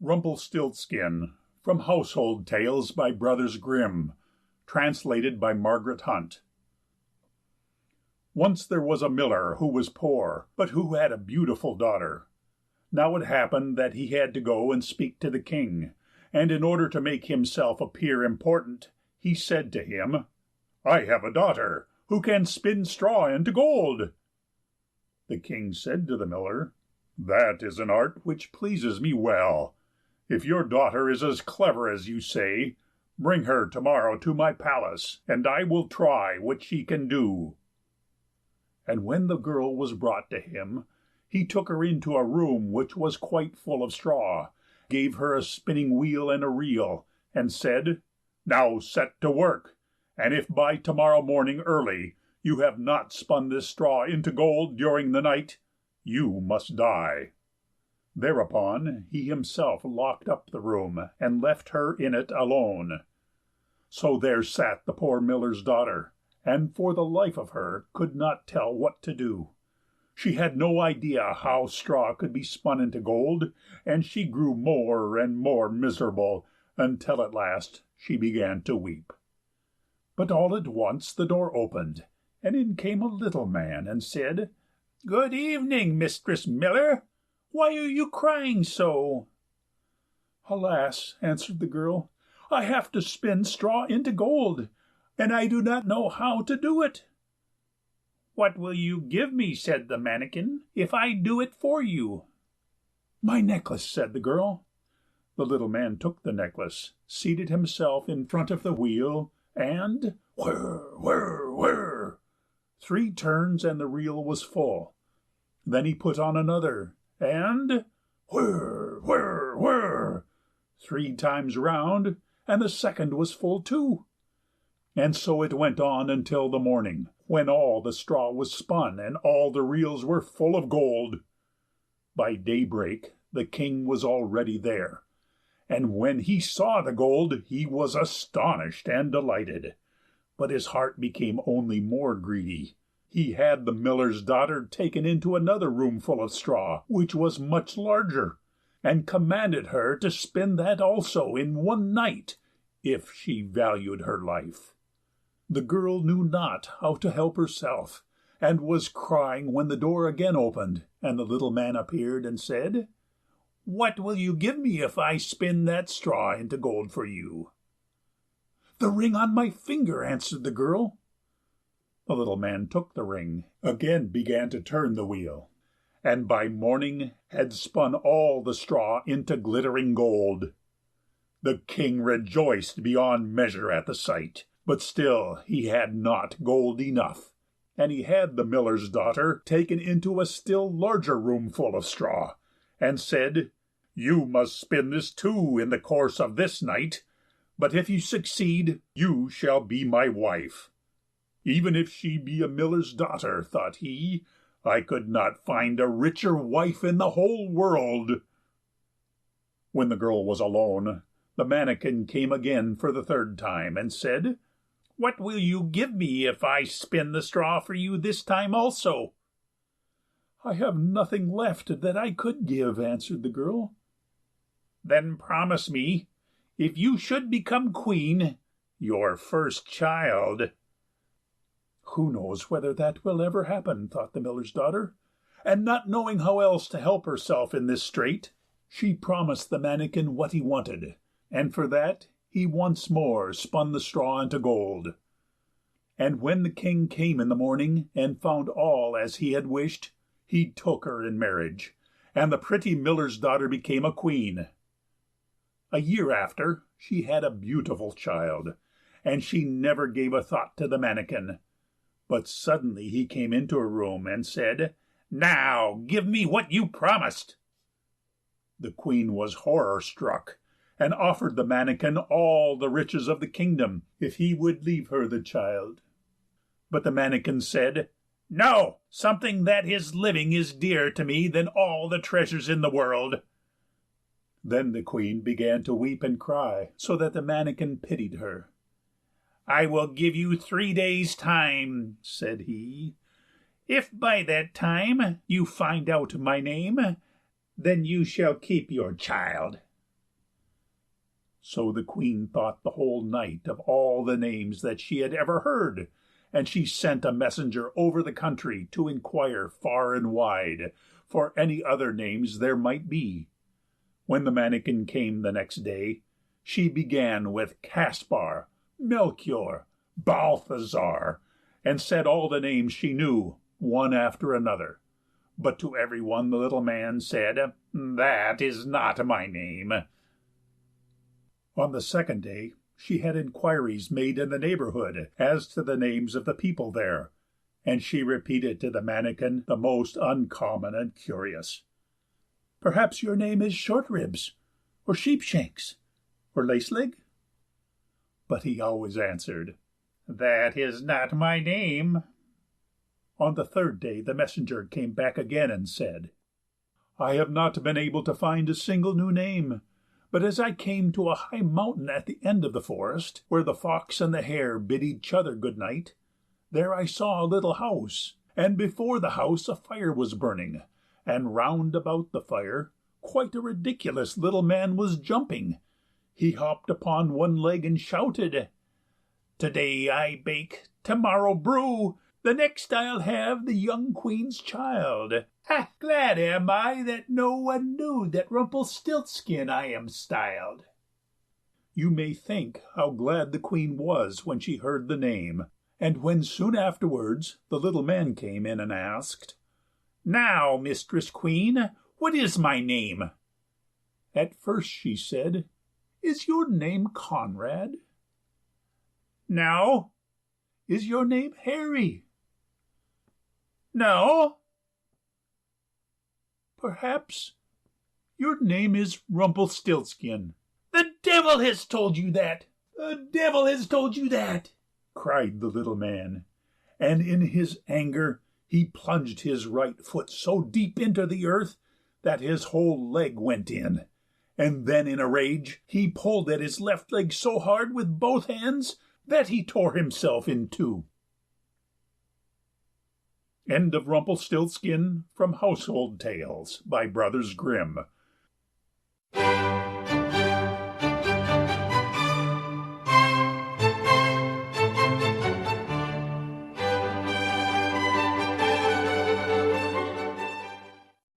Rumpelstiltskin, from Household Tales by Brothers Grimm, translated by Margaret Hunt. Once there was a miller who was poor, but who had a beautiful daughter. Now it happened that he had to go and speak to the king, and in order to make himself appear important, he said to him, "I have a daughter who can spin straw into gold." The king said to the miller, "That is an art which pleases me well. If your daughter is as clever as you say, bring her tomorrow to my palace, and I will try what she can do." And when the girl was brought to him, he took her into a room which was quite full of straw, gave her a spinning wheel and a reel, and said, "Now set to work, and if by tomorrow morning early you have not spun this straw into gold during the night, you must die." Thereupon he himself locked up the room and left her in it alone. So there sat the poor miller's daughter, and for the life of her could not tell what to do. She had no idea how straw could be spun into gold, and she grew more and more miserable, until at last she began to weep. But all at once the door opened, and in came a little man and said, "Good evening, Mistress Miller. Why are you crying so?" "Alas," answered the girl, "I have to spin straw into gold, and I do not know how to do it." "What will you give me," said the mannikin, "if I do it for you?" "My necklace," said the girl. The little man took the necklace, seated himself in front of the wheel, and whir, whir, whir, 3 turns and the reel was full. Then he put on another, and whir, whir, whir, 3 times round, and the second was full too. And so it went on until the morning, when all the straw was spun and all the reels were full of gold. By daybreak the king was already there, and when he saw the gold he was astonished and delighted, but his heart became only more greedy. He had the miller's daughter taken into another room full of straw, which was much larger, and commanded her to spin that also in one night, if she valued her life. The girl knew not how to help herself, and was crying when the door again opened, and the little man appeared and said, "What will you give me if I spin that straw into gold for you?" "The ring on my finger," answered the girl. The little man took the ring, again began to turn the wheel, and by morning had spun all the straw into glittering gold. The king rejoiced beyond measure at the sight, but still he had not gold enough, and he had the miller's daughter taken into a still larger room full of straw, and said, "You must spin this too in the course of this night, but if you succeed, you shall be my wife." Even if she be a miller's daughter, thought he, I could not find a richer wife in the whole world. When the girl was alone, the mannikin came again for the 3rd time, and said, "What will you give me if I spin the straw for you this time also?" "I have nothing left that I could give," answered the girl. "Then promise me, if you should become queen, your first child." "Who knows whether that will ever happen," thought the miller's daughter, and not knowing how else to help herself in this strait, she promised the mannikin what he wanted, and for that he once more spun the straw into gold. And when the king came in the morning and found all as he had wished, he took her in marriage, and the pretty miller's daughter became a queen. A year after, she had a beautiful child, and she never gave a thought to the mannikin. But suddenly he came into her room and said, "Now give me what you promised." The queen was horror-struck, and offered the mannikin all the riches of the kingdom if he would leave her the child. But the mannikin said, "No, something that is living is dearer to me than all the treasures in the world." Then the queen began to weep and cry, so that the mannikin pitied her. "I will give you 3 days' time," said he. "If by that time you find out my name, then you shall keep your child." So the queen thought the whole night of all the names that she had ever heard, and she sent a messenger over the country to inquire far and wide for any other names there might be. When the mannikin came the next day, she began with Caspar, Melchior, Balthazar, and said all the names she knew, one after another. But to every one the little man said, "That is not my name." On the second day she had inquiries made in the neighbourhood as to the names of the people there, and she repeated to the mannikin the most uncommon and curious. "Perhaps your name is Shortribs, or Sheepshanks, or Laceleg?" But he always answered, "That is not my name." On the third day the messenger came back again and said, "I have not been able to find a single new name, but as I came to a high mountain at the end of the forest, where the fox and the hare bid each other good night, there I saw a little house, and before the house a fire was burning, and round about the fire quite a ridiculous little man was jumping. He hopped upon one leg and shouted, 'Today I bake, tomorrow brew, the next I'll have the young queen's child. Ha! Glad am I that no one knew that Rumpelstiltskin I am styled.'" You may think how glad the queen was when she heard the name, and when soon afterwards the little man came in and asked, "Now, Mistress Queen, what is my name?" At first she said, "Is your name Conrad?" "No." "Is your name Harry?" "No." "Perhaps your name is Rumpelstiltskin." "The devil has told you that! The devil has told you that!" cried the little man, and in his anger he plunged his right foot so deep into the earth that his whole leg went in, and then in a rage he pulled at his left leg so hard with both hands that he tore himself in two. End of Rumpelstiltskin from Household Tales by Brothers Grimm.